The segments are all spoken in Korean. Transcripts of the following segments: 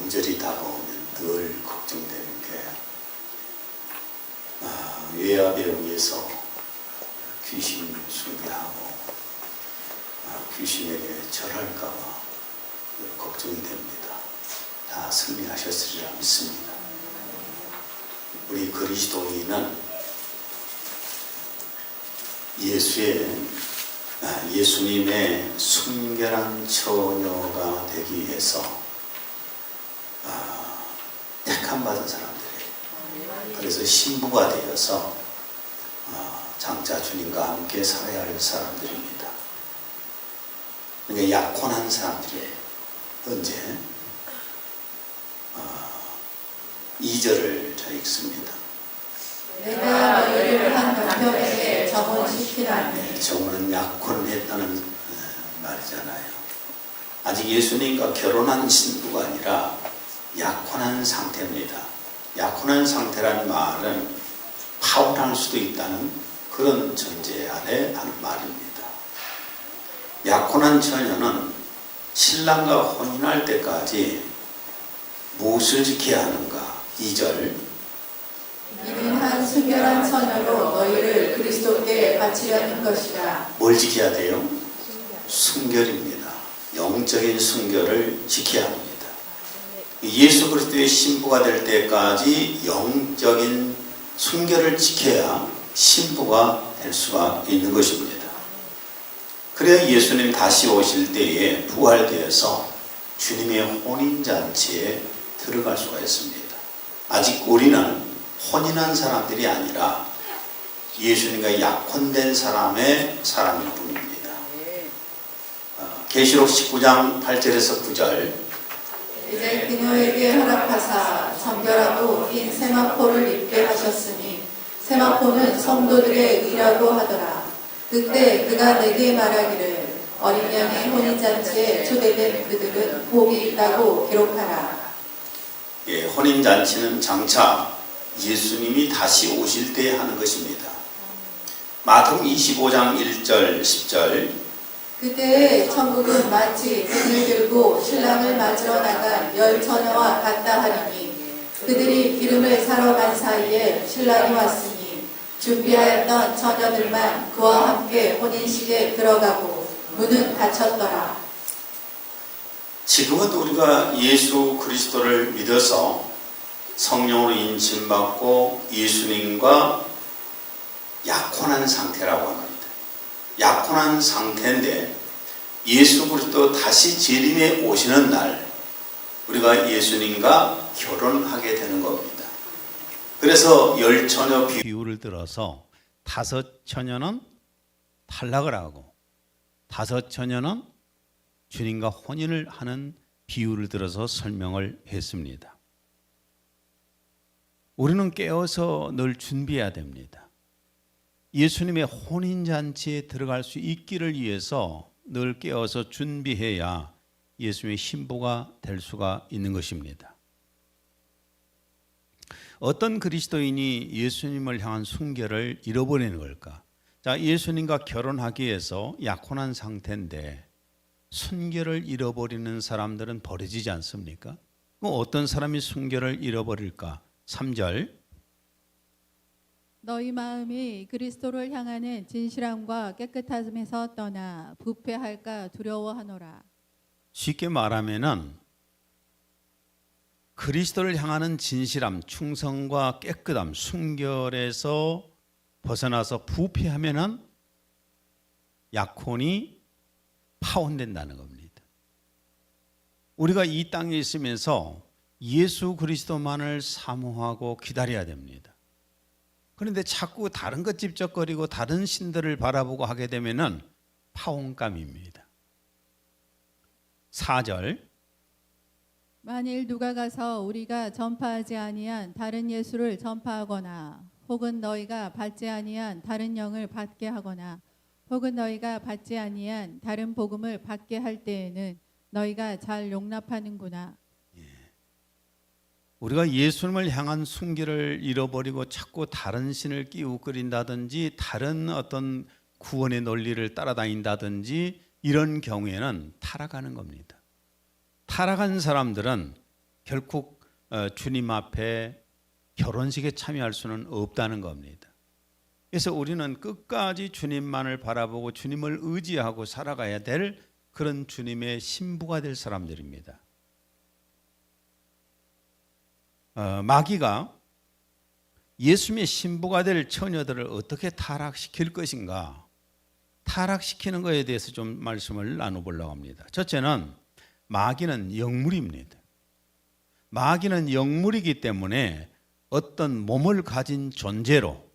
명절이 다가오면 늘 걱정되는 게 외압에 의해서 귀신 숭배하고 귀신에게 절할까 봐 걱정이 됩니다. 다 승리하셨으리라 믿습니다. 우리 그리스도인은 예수님의 순결한 처녀가 되기 위해서 택함받은 사람들이에요. 그래서 신부가 되어서 장차 주님과 함께 살아야 할 사람들입니다. 그러니까 약혼한 사람들이에요. 언제? 2절을 잘 읽습니다. 내가 너희를 한 남편에게 정혼시키라니. 정혼은 약혼을 했다는 말이잖아요. 아직 예수님과 결혼한 신부가 아니라 약혼한 상태입니다. 약혼한 상태라는 말은 파혼할 수도 있다는 그런 전제 아래 하는 말입니다. 약혼한 처녀는 신랑과 혼인할 때까지 무엇을 지켜야 하는가? 2절. 이는 한 순결한 처녀로 너희를 그리스도께 바치려는 것이라. 뭘 지켜야 돼요? 순결입니다. 영적인 순결을 지켜야 합니다. 예수 그리스도의 신부가 될 때까지 영적인 순결을 지켜야 신부가 될 수가 있는 것입니다. 그래야 예수님 다시 오실 때에 부활되어서 주님의 혼인잔치에 들어갈 수가 있습니다. 아직 우리는 혼인한 사람들이 아니라 예수님과 약혼된 사람의 사람일 뿐입니다. 계시록 19장 8절에서 9절. 이제 그녀에게 허락하사 정결하고 흰 세마포를 입게 하셨으니 세마포는 성도들의 의라고 하더라. 그때 그가 내게 말하기를 어린 양의 혼인잔치에 초대된 그들은 복이 있다고 기록하라. 혼인잔치는 장차 예수님이 다시 오실 때 하는 것입니다. 마태복음 25장 1절 10절. 그때의 천국은 마치 등을 들고 신랑을 맞으러 나간 열 처녀와 같다 하리니 그들이 기름을 사러 간 사이에 신랑이 왔으니 준비하였던 처녀들만 그와 함께 혼인식에 들어가고 문은 닫혔더라. 지금은 우리가 예수 그리스도를 믿어서 성령으로 인침받고 예수님과 약혼한 상태라고 합니다. 약혼한 상태인데 예수 그리스도 다시 재림에 오시는 날 우리가 예수님과 결혼하게 되는 겁니다. 그래서 열 처녀 비유를 들어서 5 처녀는 탈락을 하고 5 처녀는 주님과 혼인을 하는 비유를 들어서 설명을 했습니다. 우리는 깨어서 늘 준비해야 됩니다. 예수님의 혼인잔치에 들어갈 수 있기를 위해서 늘 깨어서 준비해야 예수님의 신부가 될 수가 있는 것입니다. 어떤 그리스도인이 예수님을 향한 순결을 잃어버리는 걸까? 자, 예수님과 결혼하기 위해서 약혼한 상태인데 순결을 잃어버리는 사람들은 버려지지 않습니까? 그럼 어떤 사람이 순결을 잃어버릴까? 3절. 너희 마음이 그리스도를 향하는 진실함과 깨끗함에서 떠나 부패할까 두려워하노라. 쉽게 말하면은 그리스도를 향하는 진실함, 충성과 깨끗함, 순결에서 벗어나서 부패하면은 약혼이 파혼된다는 겁니다. 우리가 이 땅에 있으면서 예수 그리스도만을 사모하고 기다려야 됩니다. 그런데 자꾸 다른 것 집적거리고 다른 신들을 바라보고 하게 되면은 파혼감입니다. 4절. 만일 누가 가서 우리가 전파하지 아니한 다른 예수를 전파하거나 혹은 너희가 받지 아니한 다른 영을 받게 하거나 혹은 너희가 받지 아니한 다른 복음을 받게 할 때에는 너희가 잘 용납하는구나. 우리가 예수님을 향한 순결을 잃어버리고 자꾸 다른 신을 끼우거린다든지 다른 어떤 구원의 논리를 따라다닌다든지 이런 경우에는 타락하는 겁니다. 타락한 사람들은 결국 주님 앞에 결혼식에 참여할 수는 없다는 겁니다. 그래서 우리는 끝까지 주님만을 바라보고 주님을 의지하고 살아가야 될 그런 주님의 신부가 될 사람들입니다. 마귀가 예수님의 신부가 될 처녀들을 어떻게 타락시킬 것인가, 타락시키는 것에 대해서 좀 말씀을 나눠보려고 합니다. 첫째는 마귀는 영물입니다. 마귀는 영물이기 때문에 어떤 몸을 가진 존재로,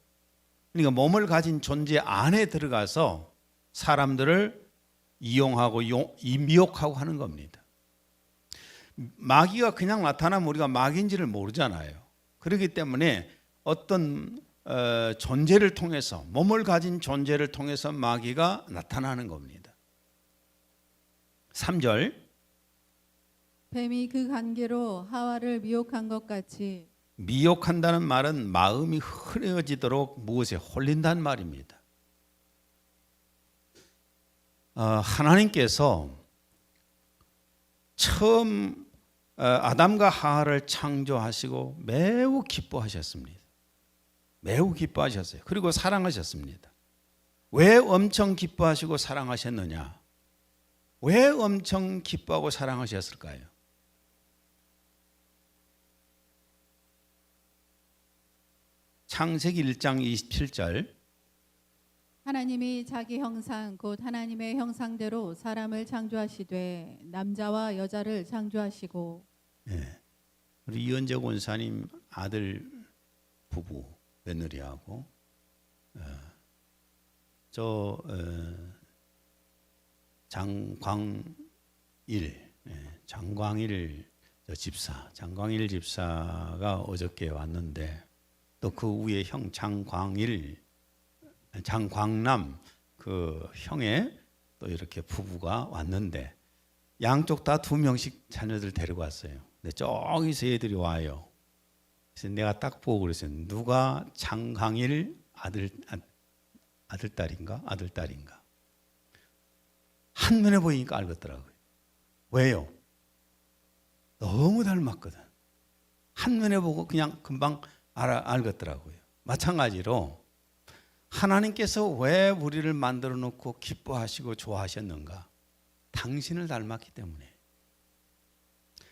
그러니까 몸을 가진 존재 안에 들어가서 사람들을 이용하고 미혹하고 하는 겁니다. 마귀가 그냥 나타나면 우리가 마귀인지를 모르잖아요. 그렇기 때문에 어떤 존재를 통해서, 몸을 가진 존재를 통해서 마귀가 나타나는 겁니다. 3절, 뱀이 그 관계로 하와를 미혹한 것 같이. 미혹한다는 말은 마음이 흐려지도록 무엇에 홀린다는 말입니다. 하나님께서 처음 아담과 하와를 창조하시고 매우 기뻐하셨습니다. 매우 기뻐하셨어요. 그리고 사랑하셨습니다. 왜 엄청 기뻐하시고 사랑하셨느냐? 왜 엄청 기뻐하고 사랑하셨을까요? 창세기 1장 27절, 하나님이 자기 형상 곧 하나님의 형상대로 사람을 창조하시되 남자와 여자를 창조하시고. 우리 이은재 권사님 아들 부부 며느리하고 장광일 장광일 집사가 어저께 왔는데, 또 그 위에 형 장광남 그 형의 또 이렇게 부부가 왔는데, 양쪽 다 2명씩 자녀들 데리고 왔어요. 근데 저기서 애들이 와요. 그래서 내가 딱 보고 그랬어요. 누가 장광일 아들딸인가? 한눈에 보이니까 알겠더라고요. 왜요? 너무 닮았거든. 한눈에 보고 그냥 금방 알겠더라고요. 마찬가지로 하나님께서 왜 우리를 만들어 놓고 기뻐하시고 좋아하셨는가? 당신을 닮았기 때문에,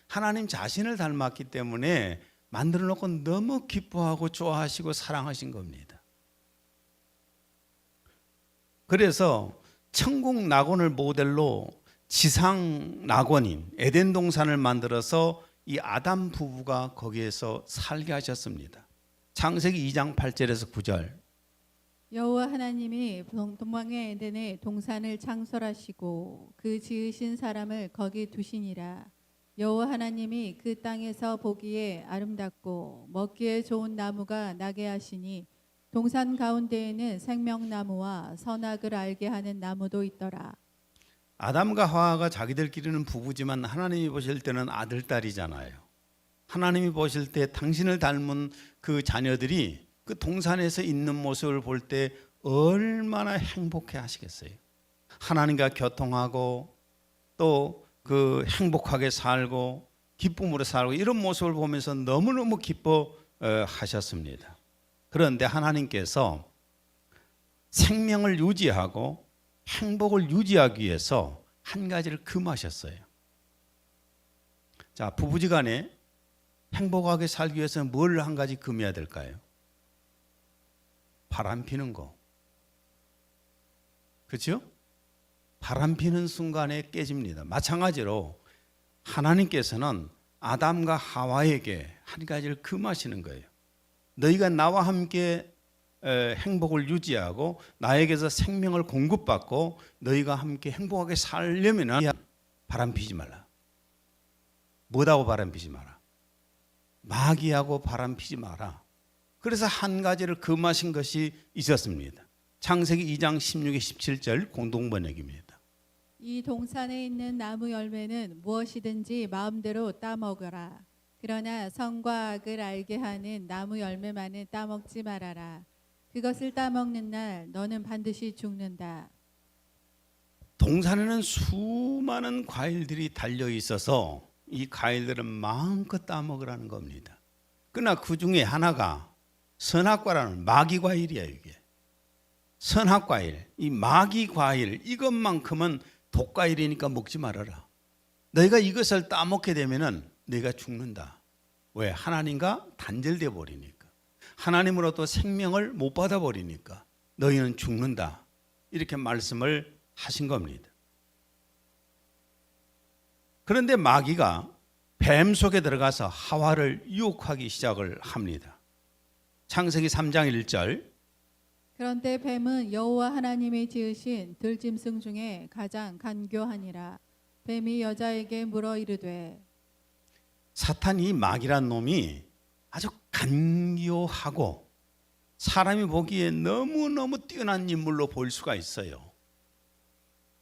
하나님 자신을 닮았기 때문에 만들어 놓고 너무 기뻐하고 좋아하시고 사랑하신 겁니다. 그래서 천국 낙원을 모델로 지상 낙원인 에덴 동산을 만들어서 이 아담 부부가 거기에서 살게 하셨습니다. 창세기 2장 8절에서 9절, 여호와 하나님이 동방의 에덴에 동산을 창설하시고 그 지으신 사람을 거기 두시니라. 여호와 하나님이 그 땅에서 보기에 아름답고 먹기에 좋은 나무가 나게 하시니 동산 가운데에는 생명나무와 선악을 알게 하는 나무도 있더라. 아담과 하와가 자기들끼리는 부부지만 하나님이 보실 때는 아들, 딸이잖아요. 하나님이 보실 때 당신을 닮은 그 자녀들이 그 동산에서 있는 모습을 볼 때 얼마나 행복해 하시겠어요. 하나님과 교통하고 또 그 행복하게 살고 기쁨으로 살고 이런 모습을 보면서 너무너무 기뻐하셨습니다. 그런데 하나님께서 생명을 유지하고 행복을 유지하기 위해서 한 가지를 금하셨어요. 자, 부부지간에 행복하게 살기 위해서는 뭘 한 가지 금해야 될까요? 바람 피는 거. 그렇죠? 바람 피는 순간에 깨집니다. 마찬가지로 하나님께서는 아담과 하와에게 한 가지를 금하시는 거예요. 너희가 나와 함께 행복을 유지하고 나에게서 생명을 공급받고 너희가 함께 행복하게 살려면 바람 피지 말라. 뭐하고 바람 피지 마라? 마귀하고 바람 피지 마라. 그래서 한 가지를 금하신 것이 있었습니다. 창세기 2장 16에 17절 공동번역입니다. 이 동산에 있는 나무 열매는 무엇이든지 마음대로 따먹어라. 그러나 선과 악을 알게 하는 나무 열매만은 따먹지 말아라. 그것을 따먹는 날 너는 반드시 죽는다. 동산에는 수많은 과일들이 달려 있어서 이 과일들은 마음껏 따먹으라는 겁니다. 그러나 그 중에 하나가 선악과라는 마귀 과일이야. 이게 선악과일, 이 마귀 과일, 이것만큼은 독과일이니까 먹지 말아라. 너희가 이것을 따먹게 되면은 너희가 죽는다. 왜? 하나님과 단절돼 버리니까. 하나님으로부터 생명을 못 받아 버리니까 너희는 죽는다. 이렇게 말씀을 하신 겁니다. 그런데 마귀가 뱀 속에 들어가서 하와를 유혹하기 시작을 합니다. 창세기 3장 1절. 그런데 뱀은 여호와 하나님이 지으신 들짐승 중에 가장 간교하니라. 뱀이 여자에게 물어 이르되. 사탄이 마귀란 놈이 아주 간교하고 사람이 보기에 너무너무 뛰어난 인물로 보일 수가 있어요.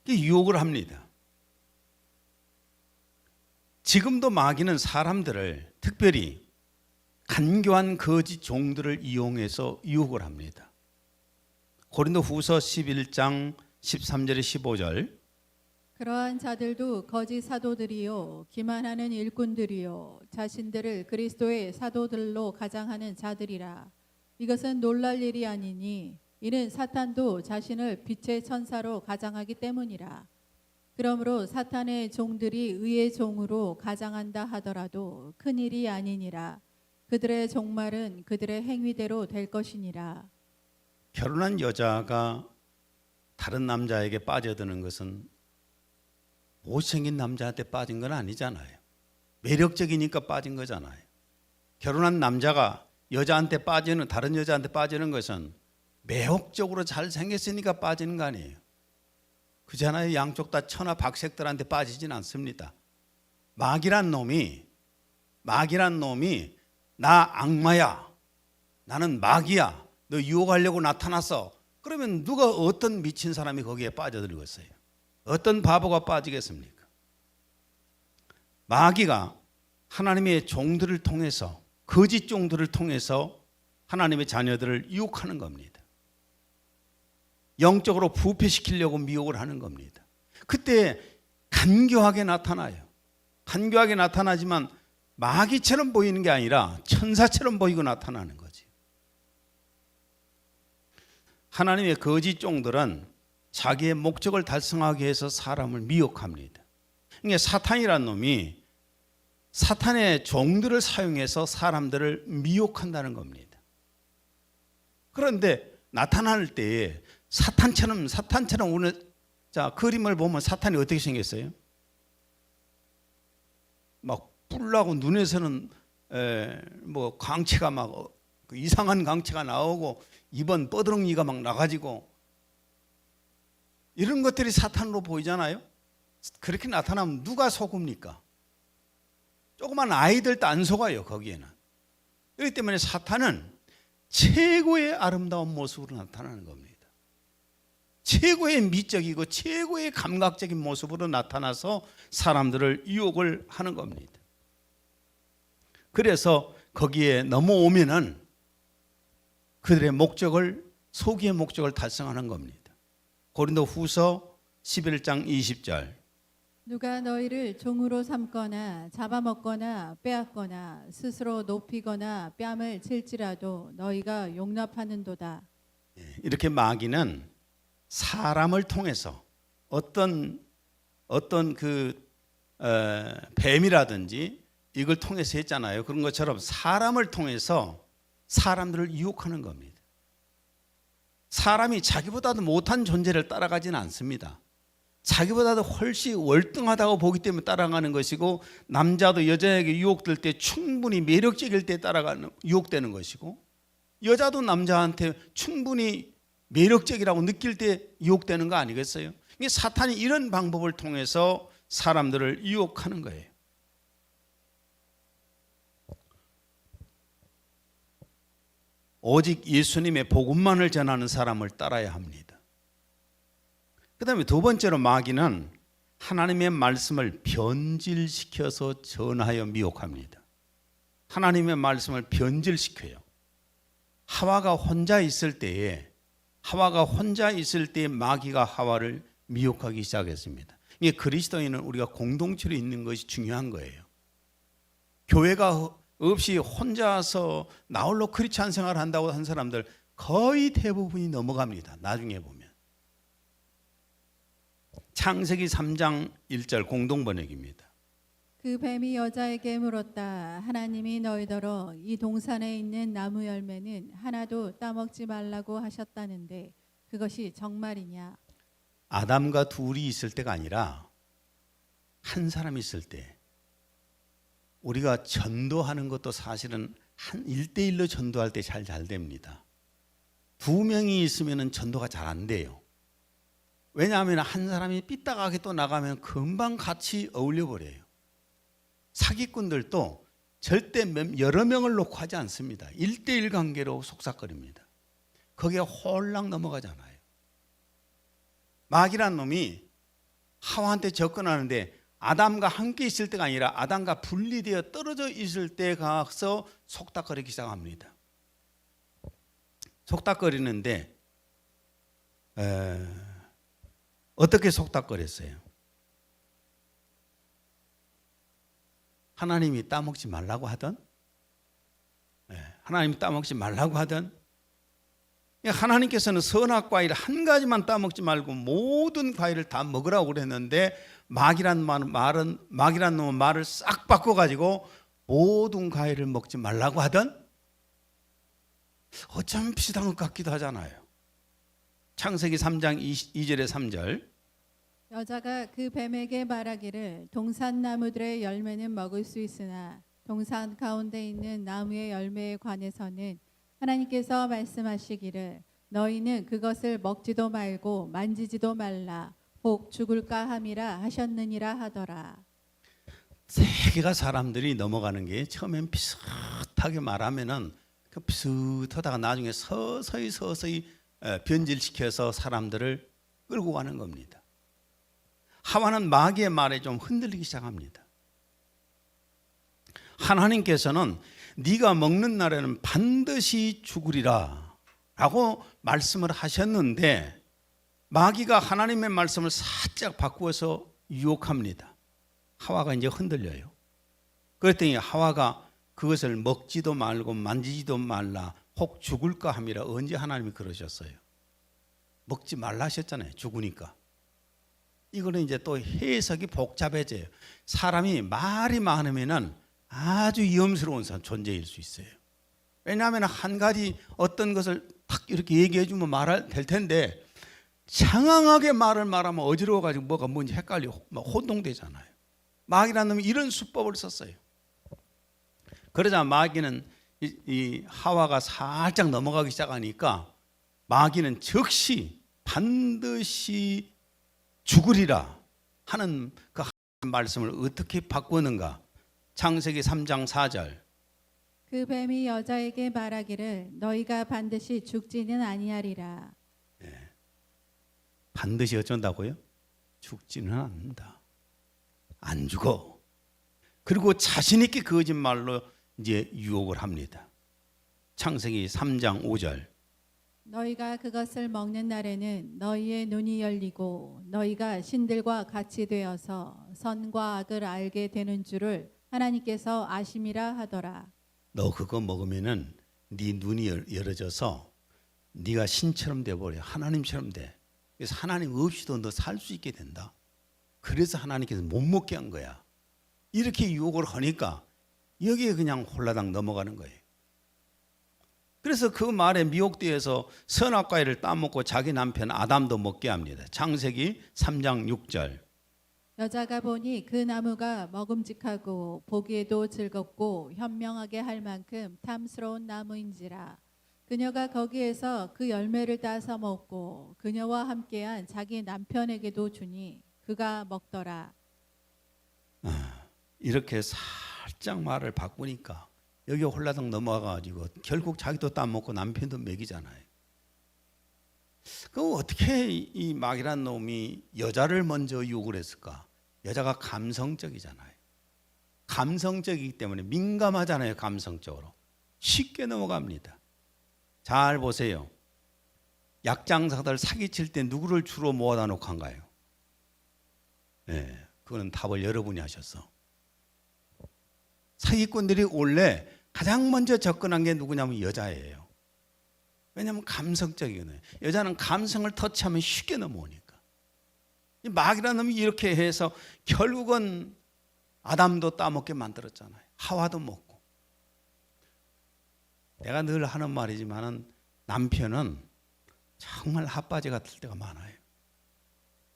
유혹을 합니다. 지금도 마귀는 사람들을 특별히 간교한 거짓 종들을 이용해서 유혹을 합니다. 고린도 후서 11장 13절에 15절. 그러한 자들도 거짓 사도들이요 기만하는 일꾼들이요 자신들을 그리스도의 사도들로 가장하는 자들이라. 이것은 놀랄 일이 아니니 이는 사탄도 자신을 빛의 천사로 가장하기 때문이라. 그러므로 사탄의 종들이 의의 종으로 가장한다 하더라도 큰일이 아니니라. 그들의 종말은 그들의 행위대로 될 것이니라. 결혼한 여자가 다른 남자에게 빠져드는 것은 못생긴 남자한테 빠진 건 아니잖아요. 매력적이니까 빠진 거잖아요. 결혼한 남자가 여자한테 빠지는, 다른 여자한테 빠지는 것은 매혹적으로 잘생겼으니까 빠지는 거 아니에요. 그잖아요. 양쪽 다 천하 박색들한테 빠지진 않습니다. 마귀란 놈이 나 악마야, 나는 마귀야, 너 유혹하려고 나타났어. 그러면 누가, 어떤 미친 사람이 거기에 빠져들겠어요? 어떤 바보가 빠지겠습니까? 마귀가 하나님의 종들을 통해서, 거짓 종들을 통해서 하나님의 자녀들을 유혹하는 겁니다. 영적으로 부패시키려고 미혹을 하는 겁니다. 그때 간교하게 나타나요. 간교하게 나타나지만 마귀처럼 보이는 게 아니라 천사처럼 보이고 나타나는 거지. 하나님의 거짓 종들은 자기의 목적을 달성하기 위해서 사람을 미혹합니다. 그러니까 사탄이란 놈이 사탄의 종들을 사용해서 사람들을 미혹한다는 겁니다. 그런데 나타날 때에 사탄처럼 오늘, 자, 그림을 보면 사탄이 어떻게 생겼어요? 막 뿔나고 눈에서는 뭐 광채가 막 이상한 광채가 나오고 입은 뻐드렁이가 막 나가지고 이런 것들이 사탄으로 보이잖아요. 그렇게 나타나면 누가 속습니까? 조그만 아이들도 안 속아요. 거기에는. 그렇기 때문에 사탄은 최고의 아름다운 모습으로 나타나는 겁니다. 최고의 미적이고 최고의 감각적인 모습으로 나타나서 사람들을 유혹을 하는 겁니다. 그래서 거기에 넘어오면은 그들의 목적을, 소기의 목적을 달성하는 겁니다. 고린도 후서 11장 20절. 누가 너희를 종으로 삼거나 잡아먹거나 빼앗거나 스스로 높이거나 뺨을 칠지라도 너희가 용납하는도다. 이렇게 마귀는 사람을 통해서 어떤 뱀이라든지 이걸 통해서 했잖아요. 그런 것처럼 사람을 통해서 사람들을 유혹하는 겁니다. 사람이 자기보다도 못한 존재를 따라가지는 않습니다. 자기보다도 훨씬 월등하다고 보기 때문에 따라가는 것이고, 남자도 여자에게 유혹될 때 충분히 매력적일 때 유혹되는 것이고, 여자도 남자한테 충분히 매력적이라고 느낄 때 유혹되는 거 아니겠어요? 사탄이 이런 방법을 통해서 사람들을 유혹하는 거예요. 오직 예수님의 복음만을 전하는 사람을 따라야 합니다. 그 다음에 두 번째로 마귀는 하나님의 말씀을 변질시켜서 전하여 미혹합니다. 하나님의 말씀을 변질시켜요. 하와가 혼자 있을 때에 마귀가 하와를 미혹하기 시작했습니다. 이게 그리스도인은 우리가 공동체로 있는 것이 중요한 거예요. 교회가 없이 혼자서 나홀로 크리스찬 생활을 한다고 한 사람들 거의 대부분이 넘어갑니다. 나중에 보면. 창세기 3장 1절 공동번역입니다. 그 뱀이 여자에게 물었다. 하나님이 너희더러 이 동산에 있는 나무 열매는 하나도 따먹지 말라고 하셨다는데 그것이 정말이냐? 아담과 둘이 있을 때가 아니라 한 사람이 있을 때, 우리가 전도하는 것도 사실은 한 1대1로 전도할 때 잘 됩니다. 2명이 있으면 전도가 잘 안 돼요. 왜냐하면 한 사람이 삐딱하게 또 나가면 금방 같이 어울려 버려요. 사기꾼들도 절대 여러 명을 놓고 하지 않습니다. 1대1 관계로 속삭거립니다. 거기에 홀랑 넘어가잖아요. 마귀란 놈이 하와한테 접근하는데 아담과 함께 있을 때가 아니라 아담과 분리되어 떨어져 있을 때 가서 속닥거리기 시작합니다. 속닥거리는데 어떻게 속닥거렸어요? 하나님이 따먹지 말라고 하던, 하나님이 따먹지 말라고 하던, 하나님께서는 선악 과일 한 가지만 따먹지 말고 모든 과일을 다 먹으라고 그랬는데 마귀란 놈은 말을 싹 바꿔가지고 모든 과일을 먹지 말라고 하던, 어쩜 비슷한 것 같기도 하잖아요. 창세기 3장 2절에 3절. 여자가 그 뱀에게 말하기를 동산 나무들의 열매는 먹을 수 있으나 동산 가운데 있는 나무의 열매에 관해서는 하나님께서 말씀하시기를 너희는 그것을 먹지도 말고 만지지도 말라 혹 죽을까 함이라 하셨느니라 하더라. 세계가 사람들이 넘어가는 게 처음엔 비슷하게 말하면은 그 비슷하다가 나중에 서서히 변질시켜서 사람들을 끌고 가는 겁니다. 하와는 마귀의 말에 좀 흔들리기 시작합니다. 하나님께서는 네가 먹는 날에는 반드시 죽으리라 라고 말씀을 하셨는데 마귀가 하나님의 말씀을 살짝 바꾸어서 유혹합니다. 하와가 이제 흔들려요. 그랬더니 하와가 그것을 먹지도 말고 만지지도 말라 혹 죽을까 함이라. 언제 하나님이 그러셨어요? 먹지 말라 하셨잖아요. 죽으니까. 이거는 이제 또 해석이 복잡해져요. 사람이 말이 많으면은 아주 위험스러운 존재일 수 있어요. 왜냐하면 한 가지 어떤 것을 탁 이렇게 얘기해 주면 말할 될 텐데 장황하게 말을 말하면 어지러워가지고 뭐가 뭔지 헷갈려 혼동되잖아요. 마귀라는 놈이 이런 수법을 썼어요. 그러자 마귀는 이 하와가 살짝 넘어가기 시작하니까 마귀는 즉시 반드시 죽으리라 하는 그 말씀을 어떻게 바꾸는가? 창세기 3장 4절. 그 뱀이 여자에게 말하기를 너희가 반드시 죽지는 아니하리라. 반드시 어쩐다고요? 죽지는 않는다. 안 죽어. 그리고 자신 있게 거짓말로 이제 유혹을 합니다. 창세기 3장 5절. 너희가 그것을 먹는 날에는 너희의 눈이 열리고 너희가 신들과 같이 되어서 선과 악을 알게 되는 줄을 하나님께서 아심이라 하더라. 너 그거 먹으면은 네 눈이 열어져서 네가 신처럼 돼버려. 하나님처럼 돼. 그래서 하나님 없이도 너 살 수 있게 된다. 그래서 하나님께서 못 먹게 한 거야. 이렇게 유혹을 하니까 여기에 그냥 홀라당 넘어가는 거예요. 그래서 그 말에 미혹되어서 선악 과일을 따먹고 자기 남편 아담도 먹게 합니다. 창세기 3장 6절. 여자가 보니 그 나무가 먹음직하고 보기에도 즐겁고 현명하게 할 만큼 탐스러운 나무인지라. 그녀가 거기에서 그 열매를 따서 먹고 그녀와 함께한 자기 남편에게도 주니 그가 먹더라. 이렇게 살짝 말을 바꾸니까 여기 홀라당 넘어가가지고 결국 자기도 따먹고 남편도 먹이잖아요. 그 어떻게 이 마귀란 놈이 여자를 먼저 유혹을 했을까? 여자가 감성적이잖아요. 감성적이기 때문에 민감하잖아요. 감성적으로 쉽게 넘어갑니다. 잘 보세요. 약장사들 사기칠 때 누구를 주로 모아다 놓고 한가요? 그거는 답을 여러분이 하셨어. 사기꾼들이 원래 가장 먼저 접근한 게 누구냐면 여자예요. 왜냐하면 감성적이거든요. 여자는 감성을 터치하면 쉽게 넘어오니까. 이 마귀라는 놈이 이렇게 해서 결국은 아담도 따먹게 만들었잖아요. 하와도 먹고. 내가 늘 하는 말이지만은 남편은 정말 핫바지 같을 때가 많아요.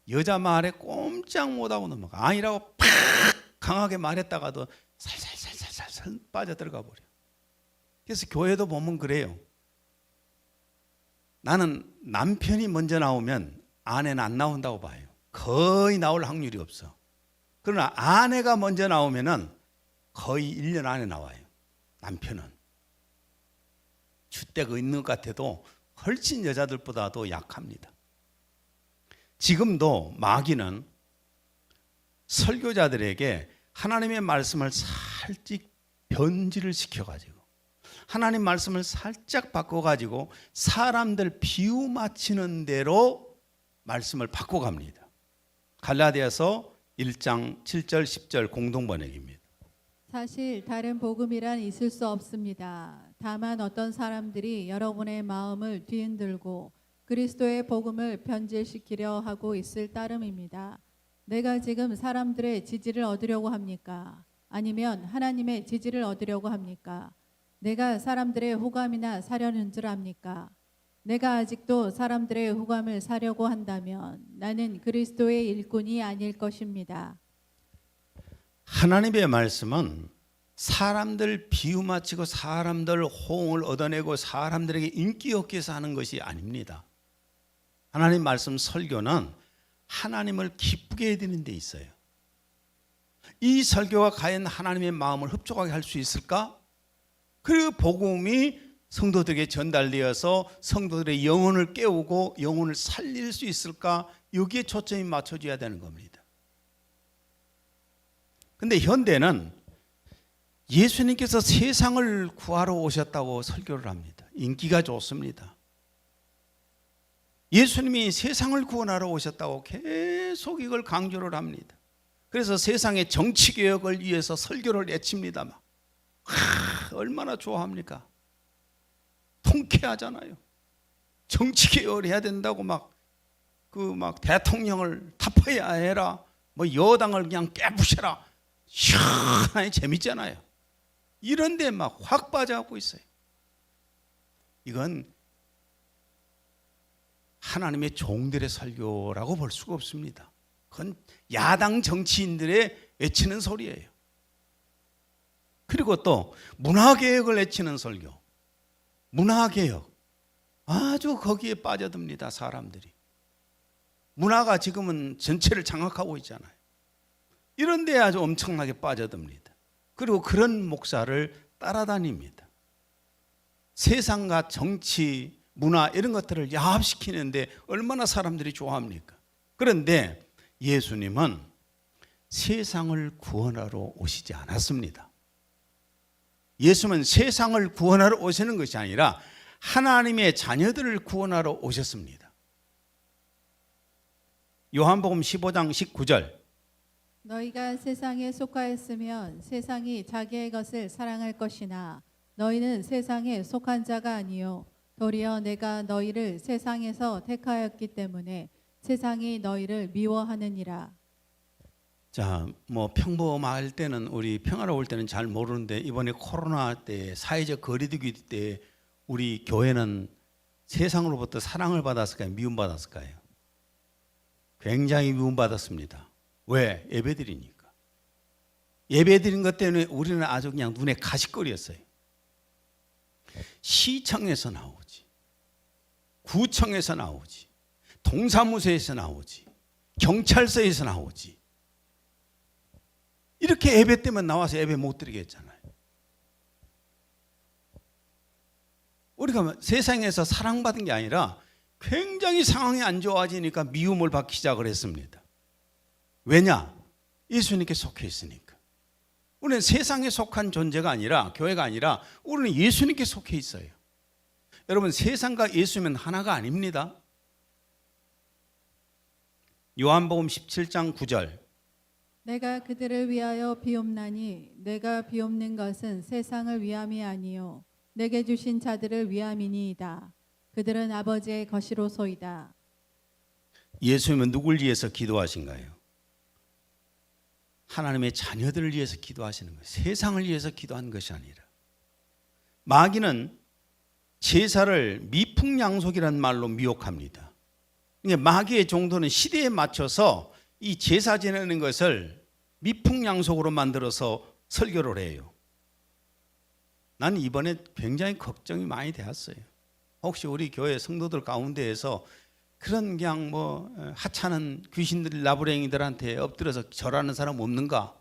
여자 말에 꼼짝 못하고 넘어가. 아니라고 팍 강하게 말했다가도 살살살살살 빠져들어가 버려. 그래서 교회도 보면 그래요. 나는 남편이 먼저 나오면 아내는 안 나온다고 봐요. 거의 나올 확률이 없어. 그러나 아내가 먼저 나오면은 거의 1년 안에 나와요. 남편은. 주대가 있는 것 같아도 훨씬 여자들보다도 약합니다. 지금도 마귀는 설교자들에게 하나님의 말씀을 살짝 변질을 시켜가지고 하나님 말씀을 살짝 바꿔가지고 사람들 비유 맞추는 대로 말씀을 바꿔갑니다. 갈라디아서 1장 7절 10절 공동번역입니다. 사실 다른 복음이란 있을 수 없습니다. 다만 어떤 사람들이 여러분의 마음을 뒤흔들고 그리스도의 복음을 변질시키려 하고 있을 따름입니다. 내가 지금 사람들의 지지를 얻으려고 합니까? 아니면 하나님의 지지를 얻으려고 합니까? 내가 사람들의 호감이나 사려는 줄 압니까? 내가 아직도 사람들의 호감을 사려고 한다면 나는 그리스도의 일꾼이 아닐 것입니다. 하나님의 말씀은 사람들 비유 맞추고 사람들 호응을 얻어내고 사람들에게 인기 얻기 위해서 하는 것이 아닙니다. 하나님 말씀 설교는 하나님을 기쁘게 해드리는 데 있어요. 이 설교가 과연 하나님의 마음을 흡족하게 할 수 있을까? 그 복음이 성도들에게 전달되어서 성도들의 영혼을 깨우고 영혼을 살릴 수 있을까? 여기에 초점이 맞춰져야 되는 겁니다. 근데 현대는 예수님께서 세상을 구하러 오셨다고 설교를 합니다. 인기가 좋습니다. 예수님이 세상을 구원하러 오셨다고 계속 이걸 강조를 합니다. 그래서 세상의 정치개혁을 위해서 설교를 외칩니다. 막. 얼마나 좋아합니까? 통쾌하잖아요. 정치개혁을 해야 된다고 막 대통령을 타파해야 해라. 뭐 여당을 그냥 깨부셔라. 시원하게 재밌잖아요. 이런데 막 확 빠져갖고 있어요. 이건 하나님의 종들의 설교라고 볼 수가 없습니다. 그건 야당 정치인들의 외치는 소리예요. 그리고 또 문화개혁을 외치는 설교. 문화개혁. 아주 거기에 빠져듭니다. 사람들이. 문화가 지금은 전체를 장악하고 있잖아요. 이런 데 아주 엄청나게 빠져듭니다. 그리고 그런 목사를 따라다닙니다. 세상과 정치, 문화 이런 것들을 야합시키는데 얼마나 사람들이 좋아합니까? 그런데 예수님은 세상을 구원하러 오시지 않았습니다. 예수님은 세상을 구원하러 오시는 것이 아니라 하나님의 자녀들을 구원하러 오셨습니다. 요한복음 15장 19절. 너희가 세상에 속하였으면 세상이 자기의 것을 사랑할 것이나 너희는 세상에 속한 자가 아니요 도리어 내가 너희를 세상에서 택하였기 때문에 세상이 너희를 미워하느니라. 자, 뭐 평범할 때는 우리 평화로울 때는 잘 모르는데 이번에 코로나 때 사회적 거리두기 때 우리 교회는 세상으로부터 사랑을 받았을까요? 미움받았을까요? 굉장히 미움받았습니다. 왜? 예배드리니까. 예배드린 것 때문에 우리는 아주 그냥 눈에 가시거리였어요. 시청에서 나오지, 구청에서 나오지, 동사무소에서 나오지, 경찰서에서 나오지. 이렇게 예배 때문에 나와서 예배 못 드리게 했잖아요. 우리가 세상에서 사랑받은 게 아니라 굉장히 상황이 안 좋아지니까 미움을 받기 시작을 했습니다. 왜냐? 예수님께 속해 있으니까. 우리는 세상에 속한 존재가 아니라, 교회가 아니라 우리는 예수님께 속해 있어요. 여러분, 세상과 예수님은 하나가 아닙니다. 요한복음 17장 9절. 내가 그들을 위하여 비옵나니 내가 비옵는 것은 세상을 위함이 아니요 내게 주신 자들을 위함이니이다. 그들은 아버지의 것이로소이다. 예수님은 누굴 위해서 기도하신가요? 하나님의 자녀들을 위해서 기도하시는 거예요. 세상을 위해서 기도한 것이 아니라. 마귀는 제사를 미풍양속이라는 말로 미혹합니다. 그러니까 마귀의 종도는 시대에 맞춰서 이 제사 지내는 것을 미풍양속으로 만들어서 설교를 해요. 난 이번에 굉장히 걱정이 많이 되었어요. 혹시 우리 교회 성도들 가운데에서 그런 그냥 뭐 하찮은 귀신들 나부랭이들한테 엎드려서 절하는 사람 없는가?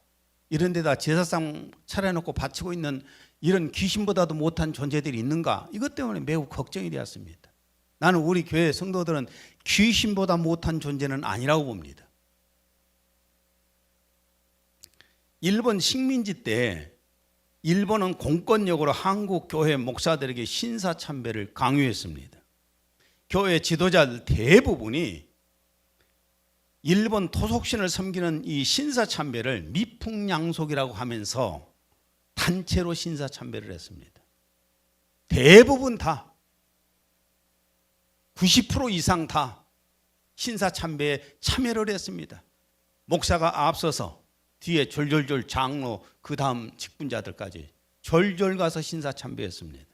이런 데다 제사상 차려놓고 바치고 있는 이런 귀신보다도 못한 존재들이 있는가? 이것 때문에 매우 걱정이 되었습니다. 나는 우리 교회 성도들은 귀신보다 못한 존재는 아니라고 봅니다. 일본 식민지 때 일본은 공권력으로 한국 교회 목사들에게 신사참배를 강요했습니다. 교회 지도자들 대부분이 일본 토속신을 섬기는 이 신사참배를 미풍양속이라고 하면서 단체로 신사참배를 했습니다. 대부분 다 90% 이상 다 신사참배에 참여를 했습니다. 목사가 앞서서 뒤에 졸졸졸 장로 그 다음 직분자들까지 졸졸 가서 신사참배했습니다.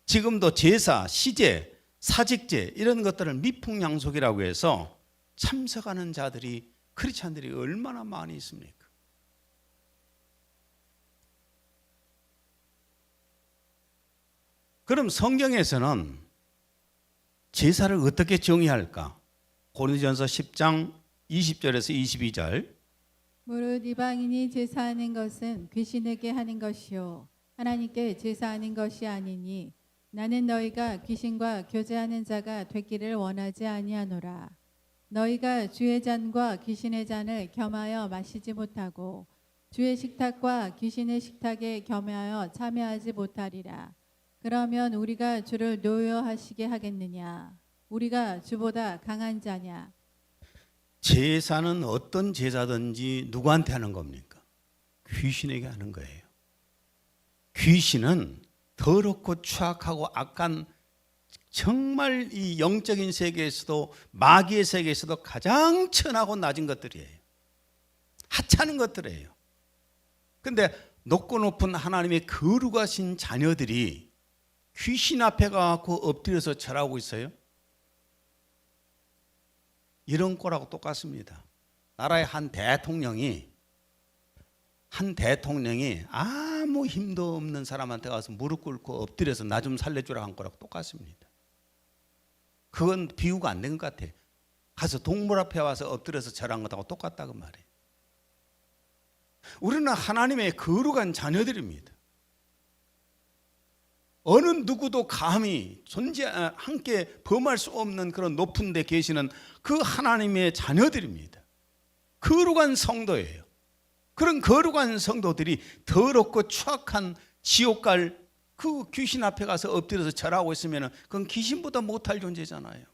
지금도 제사, 시제, 사직제 이런 것들을 미풍양속이라고 해서 참석하는 자들이 크리스찬들이 얼마나 많이 있습니까? 그럼 성경에서는 제사를 어떻게 정의할까? 고린도전서 10장 20절에서 22절. 무릇 이방인이 제사하는 것은 귀신에게 하는 것이요 하나님께 제사하는 것이 아니니 나는 너희가 귀신과 교제하는 자가 되기를 원하지 아니하노라. 너희가 주의 잔과 귀신의 잔을 겸하여 마시지 못하고 주의 식탁과 귀신의 식탁에 겸하여 참여하지 못하리라. 그러면 우리가 주를 노여하시게 하겠느냐? 우리가 주보다 강한 자냐? 제사는 어떤 제사든지 누구한테 하는 겁니까? 귀신에게 하는 거예요. 귀신은 더럽고 추악하고 악한 정말 이 영적인 세계에서도 마귀의 세계에서도 가장 천하고 낮은 것들이에요. 하찮은 것들이에요. 그런데 높고 높은 하나님의 거룩하신 자녀들이 귀신 앞에 가서 엎드려서 절하고 있어요. 이런 거라고 똑같습니다. 나라의 한 대통령이 아무 힘도 없는 사람한테 가서 무릎 꿇고 엎드려서 나 좀 살려주라 한 거라고 똑같습니다. 그건 비유가 안 된 것 같아요. 가서 동물 앞에 와서 엎드려서 절한 것하고 똑같다고 말해요. 우리는 하나님의 거룩한 자녀들입니다. 어느 누구도 감히 함께 범할 수 없는 그런 높은 데 계시는 그 하나님의 자녀들입니다. 거룩한 성도예요. 그런 거룩한 성도들이 더럽고 추악한 지옥 갈 그 귀신 앞에 가서 엎드려서 절하고 있으면 그건 귀신보다 못할 존재잖아요.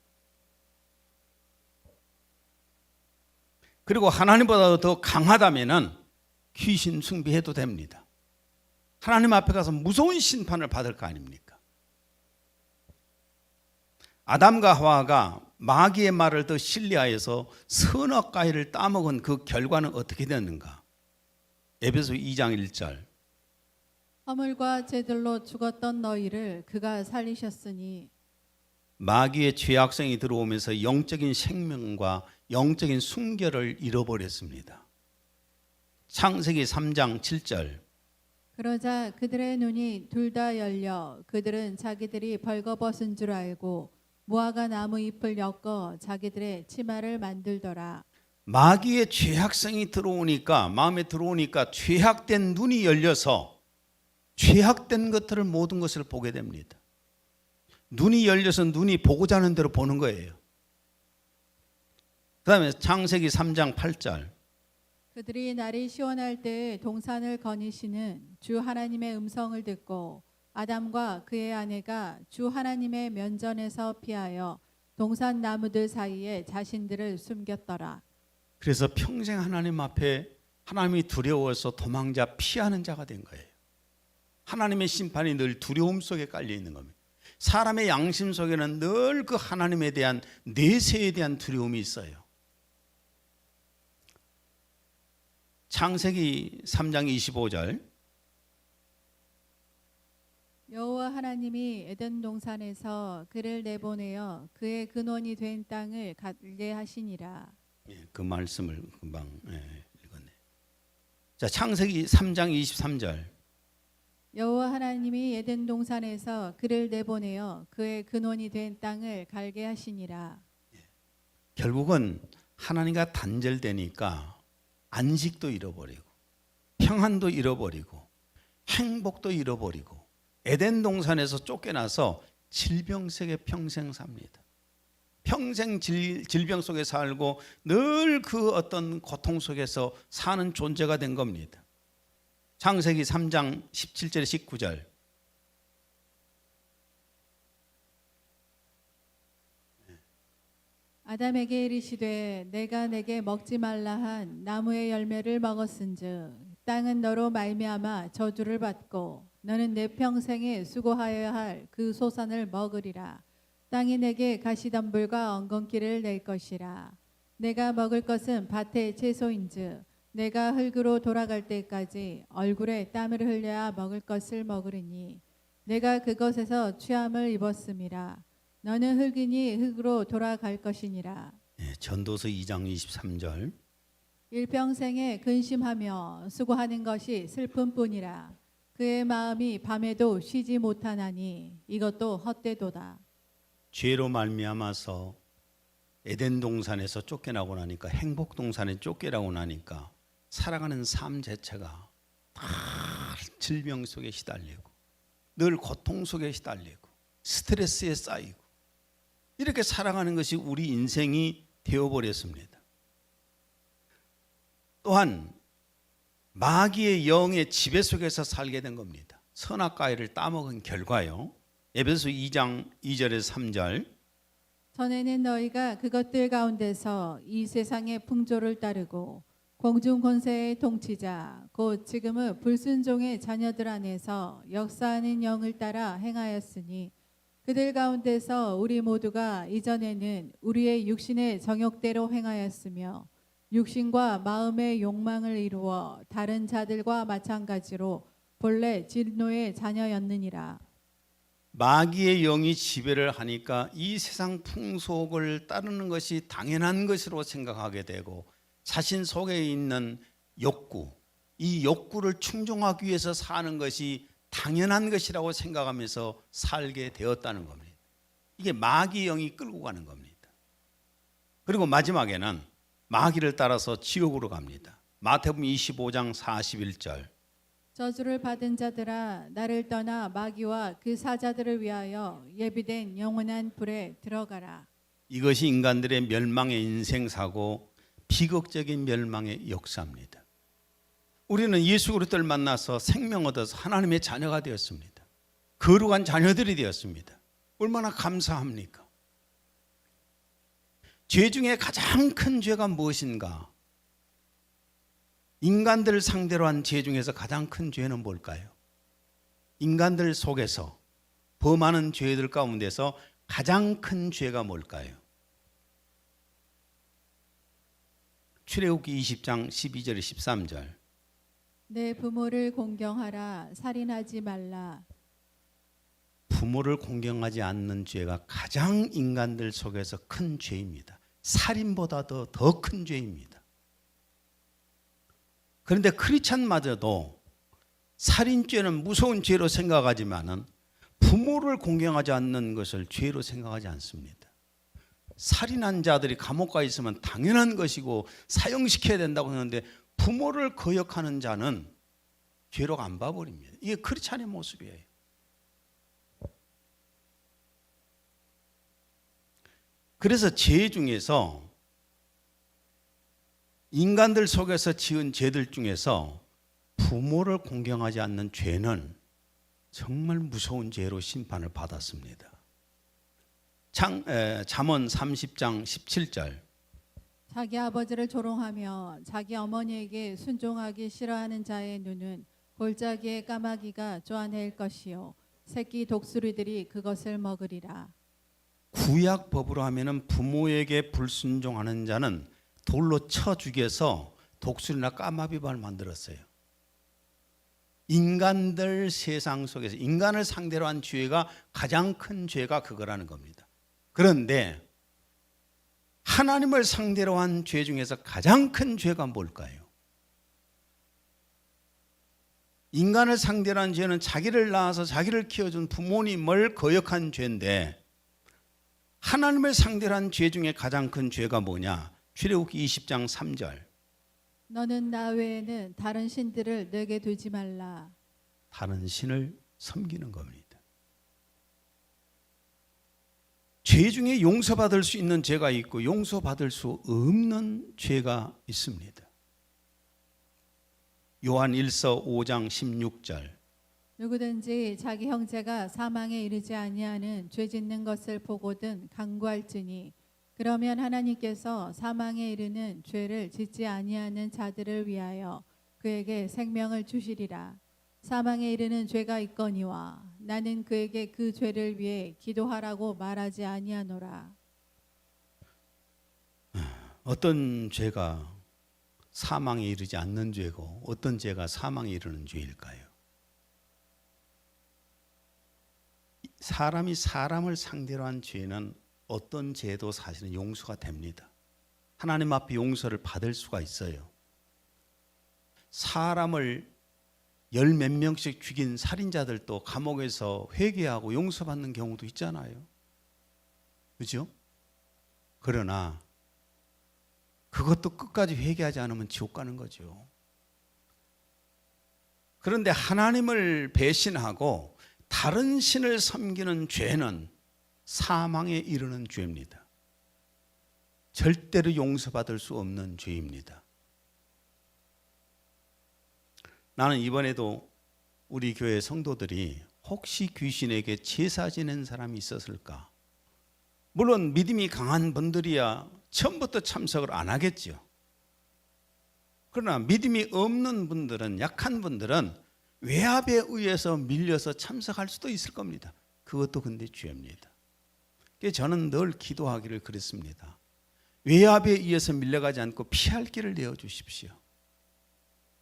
그리고 하나님보다 더 강하다면 귀신 숭배해도 됩니다. 하나님 앞에 가서 무서운 심판을 받을 거 아닙니까? 아담과 하와가 마귀의 말을 더 신뢰하여서 선악과일을 따먹은 그 결과는 어떻게 됐는가? 에베소 2장 1절. 허물과 죄들로 죽었던 너희를 그가 살리셨으니. 마귀의 죄악성이 들어오면서 영적인 생명과 영적인 순결을 잃어버렸습니다. 창세기 3장 7절. 그러자 그들의 눈이 둘 다 열려 그들은 자기들이 벌거벗은 줄 알고 무화과 나무 잎을 엮어 자기들의 치마를 만들더라. 마귀의 죄악성이 들어오니까 마음에 들어오니까 죄악된 눈이 열려서 죄악된 것들을 모든 것을 보게 됩니다. 눈이 열려서 눈이 보고자 하는 대로 보는 거예요. 그 다음에 창세기 3장 8절. 그들이 날이 시원할 때에 동산을 거니시는 주 하나님의 음성을 듣고 아담과 그의 아내가 주 하나님의 면전에서 피하여 동산 나무들 사이에 자신들을 숨겼더라. 그래서 평생 하나님 앞에 하나님이 두려워서 도망자 피하는 자가 된 거예요. 하나님의 심판이 늘 두려움 속에 깔려 있는 겁니다. 사람의 양심 속에는 늘 그 하나님에 대한 내세에 대한 두려움이 있어요. 창세기 3장 25절. 여호와 하나님이 에덴 동산에서 그를 내보내어 그의 근원이 된 땅을 갖게 하시니라. 그 말씀을 금방 읽었네. 자, 창세기 3장 23절. 여호와 하나님이 에덴 동산에서 그를 내보내어 그의 근원이 된 땅을 갈게 하시니라. 결국은 하나님과 단절되니까 안식도 잃어버리고 평안도 잃어버리고 행복도 잃어버리고 에덴 동산에서 쫓겨나서 질병 속에 평생 삽니다. 평생 질병 속에 살고 늘 그 어떤 고통 속에서 사는 존재가 된 겁니다. 창세기 3장 17절 19절. 아담에게 이르시되 내가 내게 먹지 말라 한 나무의 열매를 먹었은즉 땅은 너로 말미암아 저주를 받고 너는 내 평생에 수고하여야 할 그 소산을 먹으리라. 땅이 내게 가시덤불과 엉겅퀴를 낼 것이라. 내가 먹을 것은 밭의 채소인즉 내가 흙으로 돌아갈 때까지 얼굴에 땀을 흘려야 먹을 것을 먹으리니 내가 그것에서 취함을 입었음이라. 너는 흙이니 흙으로 돌아갈 것이니라. 전도서 2장 23절. 일평생에 근심하며 수고하는 것이 슬픔뿐이라. 그의 마음이 밤에도 쉬지 못하나니 이것도 헛되도다. 죄로 말미암아서 에덴 동산에서 쫓겨나고 나니까 행복 동산에 쫓겨나고 나니까 살아가는 삶 자체가 다 질병 속에 시달리고 늘 고통 속에 시달리고 스트레스에 쌓이고 이렇게 살아가는 것이 우리 인생이 되어버렸습니다. 또한 마귀의 영의 지배 속에서 살게 된 겁니다. 선악과일을 따먹은 결과요. 에베소 2장 2절에서 3절. 전에는 너희가 그것들 가운데서 이 세상의 풍조를 따르고 공중 권세의 통치자 곧 지금은 불순종의 자녀들 안에서 역사하는 영을 따라 행하였으니 그들 가운데서 우리 모두가 이전에는 우리의 육신의 정욕대로 행하였으며 육신과 마음의 욕망을 이루어 다른 자들과 마찬가지로 본래 진노의 자녀였느니라. 마귀의 영이 지배를 하니까 이 세상 풍속을 따르는 것이 당연한 것으로 생각하게 되고 자신 속에 있는 욕구, 이 욕구를 충족하기 위해서 사는 것이 당연한 것이라고 생각하면서 살게 되었다는 겁니다. 이게 마귀의 영이 끌고 가는 겁니다. 그리고 마지막에는 마귀를 따라서 지옥으로 갑니다. 마태복음 25장 41절. 저주를 받은 자들아 나를 떠나 마귀와 그 사자들을 위하여 예비된 영원한 불에 들어가라. 이것이 인간들의 멸망의 인생사고 비극적인 멸망의 역사입니다. 우리는 예수 그리스도를 만나서 생명 얻어서 하나님의 자녀가 되었습니다. 거룩한 자녀들이 되었습니다. 얼마나 감사합니까? 죄 중에 가장 큰 죄가 무엇인가? 인간들을 상대로 한 죄 중에서 가장 큰 죄는 뭘까요? 인간들 속에서 범하는 죄들 가운데서 가장 큰 죄가 뭘까요? 출애굽기 20장 12절 13절. 내 부모를 공경하라. 살인하지 말라. 부모를 공경하지 않는 죄가 가장 인간들 속에서 큰 죄입니다. 살인보다도 더 큰 죄입니다. 그런데 크리스찬마저도 살인죄는 무서운 죄로 생각하지만은 부모를 공경하지 않는 것을 죄로 생각하지 않습니다. 살인한 자들이 감옥 가 있으면 당연한 것이고 사형시켜야 된다고 하는데 부모를 거역하는 자는 죄로 안 봐버립니다. 이게 크리스찬의 모습이에요. 그래서 죄 중에서 인간들 속에서 지은 죄들 중에서 부모를 공경하지 않는 죄는 정말 무서운 죄로 심판을 받았습니다. 잠언 30장 17절. 자기 아버지를 조롱하며 자기 어머니에게 순종하기 싫어하는 자의 눈은 골짜기의 까마귀가 쪼아낼 것이요 새끼 독수리들이 그것을 먹으리라. 구약 법으로 하면은 부모에게 불순종하는 자는 돌로 쳐 죽여서 독수리나 까마귀발 만들었어요. 인간들 세상 속에서 인간을 상대로 한 죄가 가장 큰 죄가 그거라는 겁니다. 그런데 하나님을 상대로 한 죄 중에서 가장 큰 죄가 뭘까요? 인간을 상대로 한 죄는 자기를 낳아서 자기를 키워준 부모님을 거역한 죄인데, 하나님을 상대로 한 죄 중에 가장 큰 죄가 뭐냐? 출애굽기 20장 3절. 너는 나 외에는 다른 신들을 내게 두지 말라. 다른 신을 섬기는 겁니다. 죄 중에 용서받을 수 있는 죄가 있고 용서받을 수 없는 죄가 있습니다. 요한 1서 5장 16절. 누구든지 자기 형제가 사망에 이르지 아니하는 죄 짓는 것을 보거든 간구할지니 그러면 하나님께서 사망에 이르는 죄를 짓지 아니하는 자들을 위하여 그에게 생명을 주시리라. 사망에 이르는 죄가 있거니와 나는 그에게 그 죄를 위해 기도하라고 말하지 아니하노라. 어떤 죄가 사망에 이르지 않는 죄고 어떤 죄가 사망에 이르는 죄일까요? 사람이 사람을 상대로 한 죄는 어떤 죄도 사실은 용서가 됩니다. 하나님 앞에 용서를 받을 수가 있어요. 사람을 열 몇 명씩 죽인 살인자들도 감옥에서 회개하고 용서받는 경우도 있잖아요. 그죠? 그러나 그것도 끝까지 회개하지 않으면 지옥 가는 거죠. 그런데 하나님을 배신하고 다른 신을 섬기는 죄는 사망에 이르는 죄입니다. 절대로 용서받을 수 없는 죄입니다. 나는 이번에도 우리 교회 성도들이 혹시 귀신에게 제사 지낸 사람이 있었을까? 물론 믿음이 강한 분들이야 처음부터 참석을 안 하겠죠. 그러나 믿음이 없는 분들은, 약한 분들은 외압에 의해서 밀려서 참석할 수도 있을 겁니다. 그것도 근데 죄입니다. 그래서 저는 늘 기도하기를 그랬습니다. 외압에 의해서 밀려가지 않고 피할 길을 내어주십시오.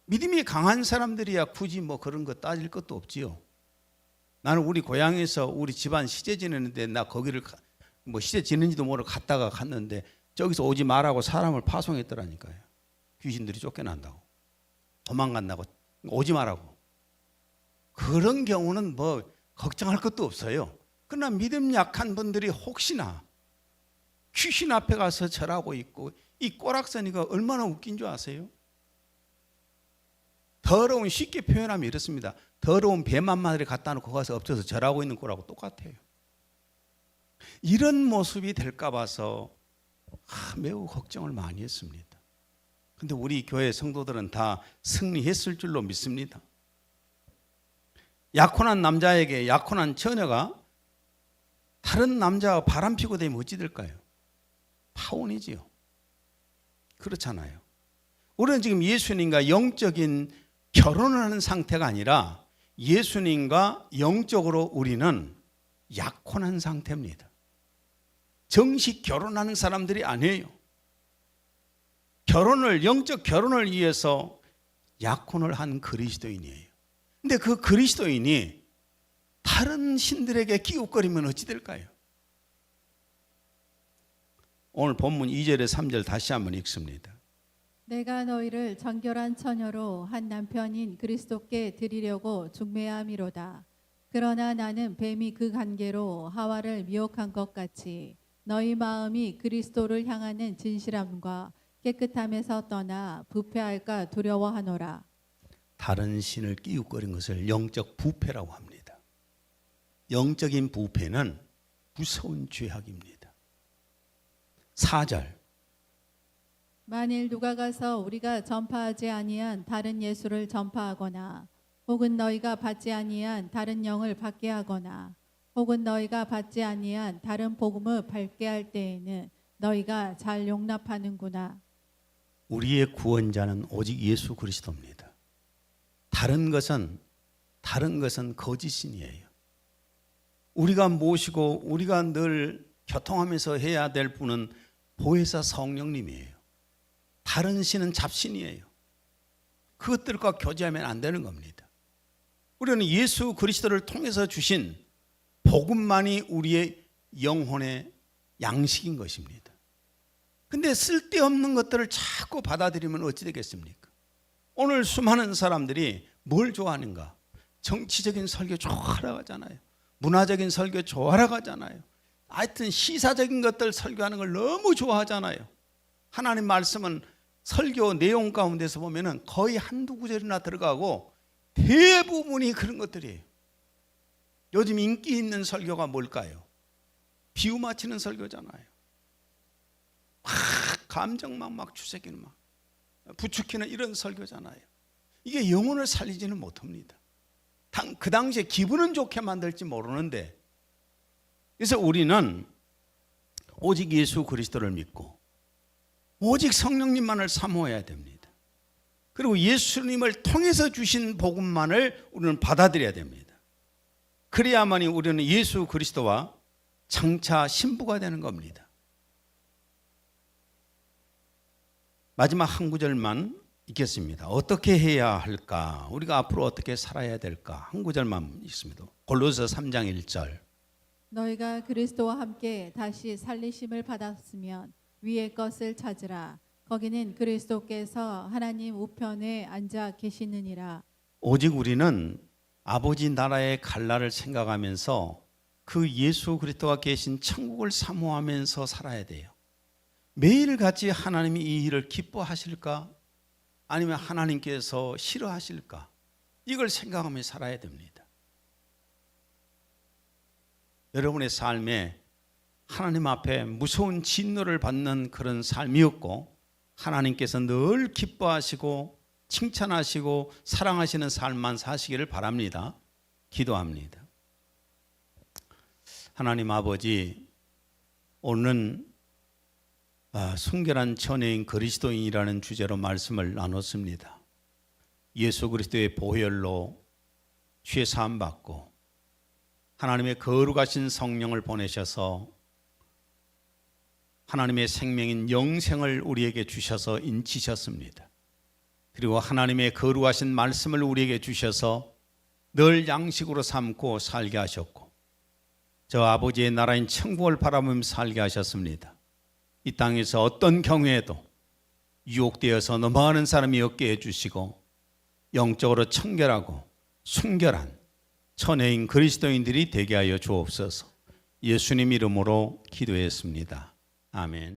믿음이 강한 사람들이야 굳이 뭐 그런 거 따질 것도 없지요. 나는 우리 고향에서 우리 집안 시제 지내는데 나 거기를 뭐 시제 지는지도 모르고 갔는데 저기서 오지 말라고 사람을 파송했더라니까요. 귀신들이 쫓겨난다고, 도망간다고, 오지 말라고. 그런 경우는 뭐 걱정할 것도 없어요. 그러나 믿음 약한 분들이 혹시나 귀신 앞에 가서 절하고 있고, 이 꼬락서니가 얼마나 웃긴 줄 아세요? 더러운, 쉽게 표현하면 이렇습니다. 더러운 뱀 한 마리를 갖다 놓고 가서 엎쳐서 절하고 있는 거라고 똑같아요. 이런 모습이 될까 봐서 매우 걱정을 많이 했습니다. 근데 우리 교회 성도들은 다 승리했을 줄로 믿습니다. 약혼한 남자에게 약혼한 처녀가 다른 남자와 바람피고 되면 어찌 될까요? 파혼이지요. 그렇잖아요. 우리는 지금 예수님과 영적인 결혼을 하는 상태가 아니라 예수님과 영적으로 우리는 약혼한 상태입니다. 정식 결혼하는 사람들이 아니에요. 영적 결혼을 위해서 약혼을 한 그리스도인이에요. 근데 그 그리스도인이 다른 신들에게 기웃거리면 어찌 될까요? 오늘 본문 2절에 3절 다시 한번 읽습니다. 내가 너희를 정결한 처녀로 한 남편인 그리스도께 드리려고 중매함이로다. 그러나 나는 뱀이 그 관계로 하와를 미혹한 것 같이 너희 마음이 그리스도를 향하는 진실함과 깨끗함에서 떠나 부패할까 두려워하노라. 다른 신을 끼웃거린 것을 영적 부패라고 합니다. 영적인 부패는 무서운 죄악입니다. 4절. 만일 누가 가서 우리가 전파하지 아니한 다른 예수를 전파하거나 혹은 너희가 받지 아니한 다른 영을 받게 하거나 혹은 너희가 받지 아니한 다른 복음을 밝게 할 때에는 너희가 잘 용납하는구나. 우리의 구원자는 오직 예수 그리스도입니다. 다른 것은 거짓신이에요. 우리가 모시고 우리가 늘 교통하면서 해야 될 분은 보혜사 성령님이에요. 다른 신은 잡신이에요. 그것들과 교제하면 안 되는 겁니다. 우리는 예수 그리스도를 통해서 주신 복음만이 우리의 영혼의 양식인 것입니다. 근데 쓸데없는 것들을 자꾸 받아들이면 어찌 되겠습니까? 오늘 수많은 사람들이 뭘 좋아하는가? 정치적인 설교 좋아하러 가잖아요. 문화적인 설교 좋아하러 가잖아요. 하여튼 시사적인 것들 설교하는 걸 너무 좋아하잖아요. 하나님 말씀은 설교 내용 가운데서 보면은 거의 한두 구절이나 들어가고 대부분이 그런 것들이에요. 요즘 인기 있는 설교가 뭘까요? 비유 맞히는 설교잖아요. 감정만 막 추세기는 막 부추기는 이런 설교잖아요. 이게 영혼을 살리지는 못합니다. 그 당시에 기분은 좋게 만들지 모르는데, 그래서 우리는 오직 예수 그리스도를 믿고 오직 성령님만을 사모해야 됩니다. 그리고 예수님을 통해서 주신 복음만을 우리는 받아들여야 됩니다. 그래야만이 우리는 예수 그리스도와 장차 신부가 되는 겁니다. 마지막 한 구절만 읽겠습니다. 어떻게 해야 할까? 우리가 앞으로 어떻게 살아야 될까? 한 구절만 읽습니다. 골로새 3장 1절. 너희가 그리스도와 함께 다시 살리심을 받았으면 위의 것을 찾으라. 거기는 그리스도께서 하나님 우편에 앉아 계시느니라. 오직 우리는 아버지 나라의 갈날을 생각하면서 그 예수 그리스도가 계신 천국을 사모하면서 살아야 돼요. 매일같이 하나님이 이 일을 기뻐하실까? 아니면 하나님께서 싫어하실까? 이걸 생각하며 살아야 됩니다. 여러분의 삶에 하나님 앞에 무서운 진노를 받는 그런 삶이었고, 하나님께서 늘 기뻐하시고 칭찬하시고 사랑하시는 삶만 사시기를 바랍니다. 기도합니다. 하나님 아버지, 오늘은 순결한 전해인 그리스도인이라는 주제로 말씀을 나눴습니다. 예수 그리스도의 보혈로 죄 사함 받고 하나님의 거룩하신 성령을 보내셔서 하나님의 생명인 영생을 우리에게 주셔서 인치셨습니다. 그리고 하나님의 거룩하신 말씀을 우리에게 주셔서 늘 양식으로 삼고 살게 하셨고, 저 아버지의 나라인 천국을 바라보며 살게 하셨습니다. 이 땅에서 어떤 경우에도 유혹되어서 넘어가는 사람이 없게 해주시고, 영적으로 청결하고 순결한 천혜인 그리스도인들이 되게 하여 주옵소서. 예수님 이름으로 기도했습니다. 아멘.